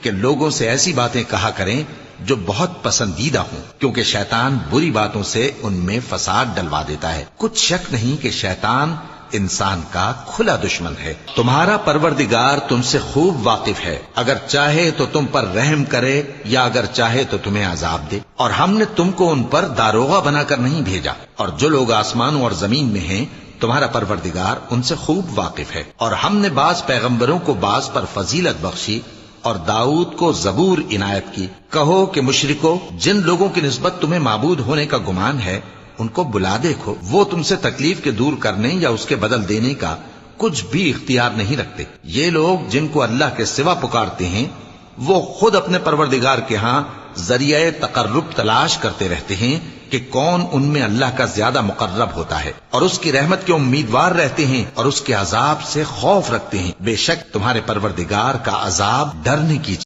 کہ لوگوں سے ایسی باتیں کہا کریں جو بہت پسندیدہ ہوں، کیونکہ شیطان بری باتوں سے ان میں فساد ڈلوا دیتا ہے۔ کچھ شک نہیں کہ شیطان انسان کا کھلا دشمن ہے۔ تمہارا پروردگار تم سے خوب واقف ہے، اگر چاہے تو تم پر رحم کرے یا اگر چاہے تو تمہیں عذاب دے، اور ہم نے تم کو ان پر داروغہ بنا کر نہیں بھیجا، اور جو لوگ آسمانوں اور زمین میں ہیں تمہارا پروردگار ان سے خوب واقف ہے۔ اور ہم نے بعض پیغمبروں کو بعض پر فضیلت بخشی اور داؤد کو زبور عنایت کی۔ کہو کہ مشرکو، جن لوگوں کی نسبت تمہیں معبود ہونے کا گمان ہے ان کو بلا دیکھو، وہ تم سے تکلیف کے دور کرنے یا اس کے بدل دینے کا کچھ بھی اختیار نہیں رکھتے۔ یہ لوگ جن کو اللہ کے سوا پکارتے ہیں وہ خود اپنے پروردگار کے ہاں ذریعہ تقرب تلاش کرتے رہتے ہیں کہ کون ان میں اللہ کا زیادہ مقرب ہوتا ہے، اور اس کی رحمت کے امیدوار رہتے ہیں اور اس کے عذاب سے خوف رکھتے ہیں۔ بے شک تمہارے پروردگار کا عذاب ڈرنے کی